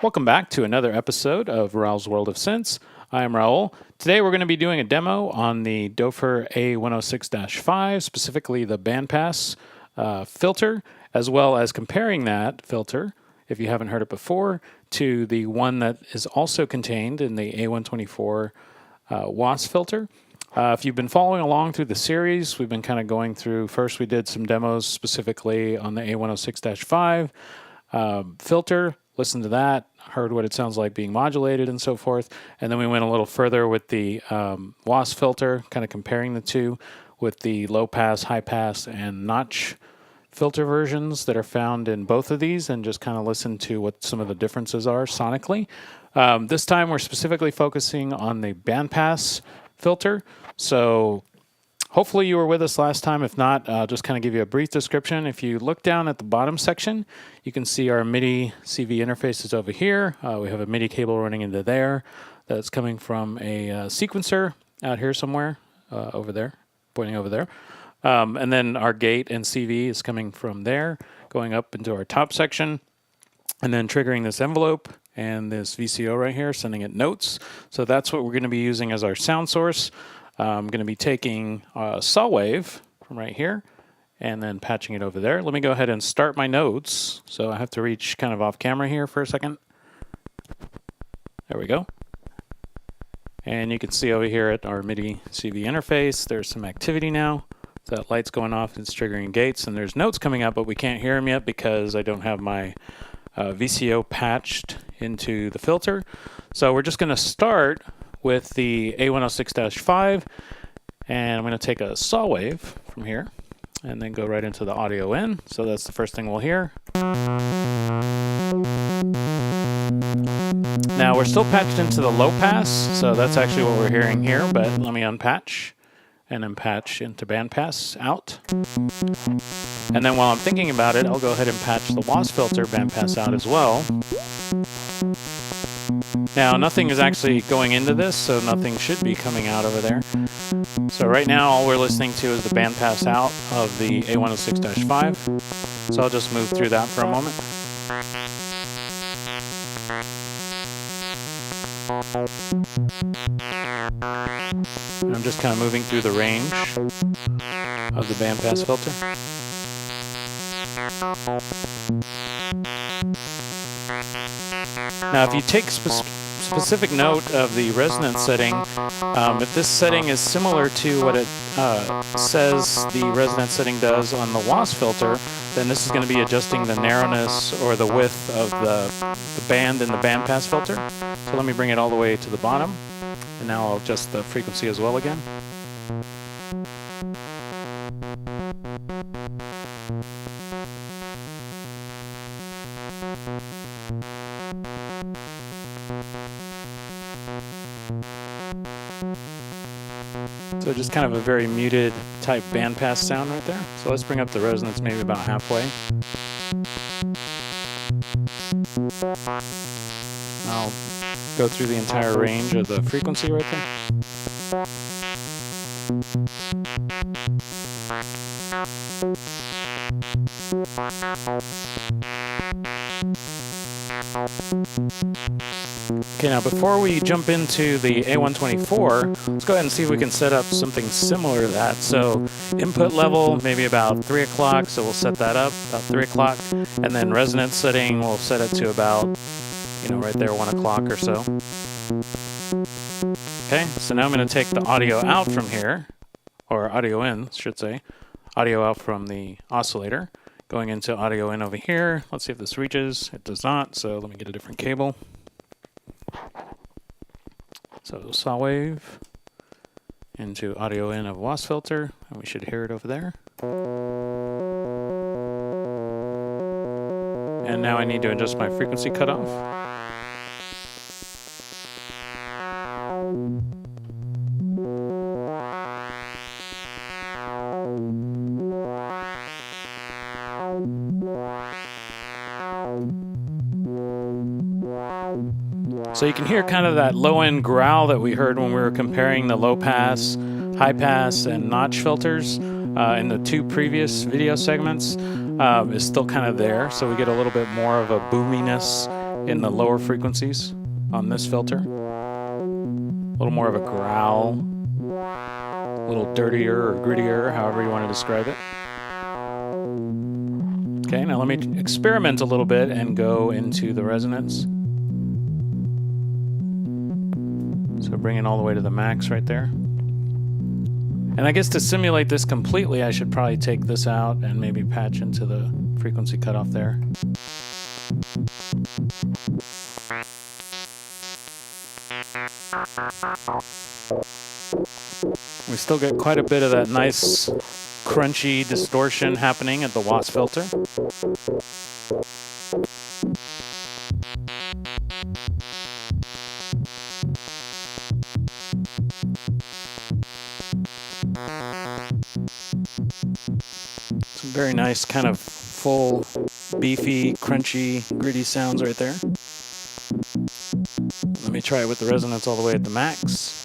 Welcome back to another episode of Raul's World of Synths. I am Raul. Today we're going to be doing a demo on the Doepfer A106-5, specifically the bandpass filter, as well as comparing that filter, if you haven't heard it before, to the one that is also contained in the A124 Wasp filter. If you've been following along through the series, we've been kind of going through, first we did some demos specifically on the A106-5 filter, listened to that, heard what it sounds like being modulated and so forth, and then we went a little further with the Wasp filter, kind of comparing the two with the low pass, high pass, and notch filter versions that are found in both of these, and just kind of listen to what some of the differences are sonically. This time we're specifically focusing on the bandpass filter, so hopefully you were with us last time. If not, just kind of give you a brief description. If you look down at the bottom section, you can see our MIDI CV interface is over here. We have a MIDI cable running into there that's coming from a sequencer out here somewhere, over there, pointing over there. And then our gate and CV is coming from there, going up into our top section, and then triggering this envelope and this VCO right here, sending it notes. So that's what we're going to be using as our sound source. I'm going to be taking a saw wave from right here and then patching it over there. Let me go ahead and start my notes. So I have to reach kind of off camera here for a second. There we go. And you can see over here at our MIDI CV interface, there's some activity now. So that light's going off, it's triggering gates, and there's notes coming up, but we can't hear them yet because I don't have my VCO patched into the filter. So we're just going to start with the A106-5, and I'm going to take a saw wave from here and then go right into the audio in. So that's the first thing we'll hear. Now we're still patched into the low pass, so that's actually what we're hearing here, but let me unpatch and then patch into bandpass out. And then while I'm thinking about it, I'll go ahead and patch the Wasp filter bandpass out as well. Now, nothing is actually going into this, so nothing should be coming out over there. So right now, all we're listening to is the bandpass out of the A106-5. So I'll just move through that for a moment. And I'm just kind of moving through the range of the bandpass filter. Now, if you take specific note of the resonance setting, if this setting is similar to what it says the resonance setting does on the Wasp filter, then this is going to be adjusting the narrowness or the width of the band in the bandpass filter. So let me bring it all the way to the bottom, and now I'll adjust the frequency as well again. So just kind of a very muted type bandpass sound right there. So let's bring up the resonance maybe about halfway. I'll go through the entire range of the frequency right there. Okay, now before we jump into the A124, let's go ahead and see if we can set up something similar to that. So input level, maybe about 3 o'clock, so we'll set that up, about 3 o'clock. And then resonance setting, we'll set it to about, right there, 1 o'clock or so. Okay, so now I'm going to take the audio out from here, or audio in, should say. Audio out from the oscillator. Going into audio in over here. Let's see if this reaches. It does not, so let me get a different cable. So saw wave into audio in of Wasp filter, and we should hear it over there. And now I need to adjust my frequency cutoff. So you can hear kind of that low-end growl that we heard when we were comparing the low-pass, high-pass, and notch filters in the two previous video segments. Is still kind of there, so we get a little bit more of a boominess in the lower frequencies on this filter. A little more of a growl, a little dirtier or grittier, however you want to describe it. Okay, now let me experiment a little bit and go into the resonance. So bring it all the way to the max right there. And I guess to simulate this completely, I should probably take this out and maybe patch into the frequency cutoff there. We still get quite a bit of that nice crunchy distortion happening at the Wasp filter. Some very nice kind of full, beefy, crunchy, gritty sounds right there. Let me try it with the resonance all the way at the max.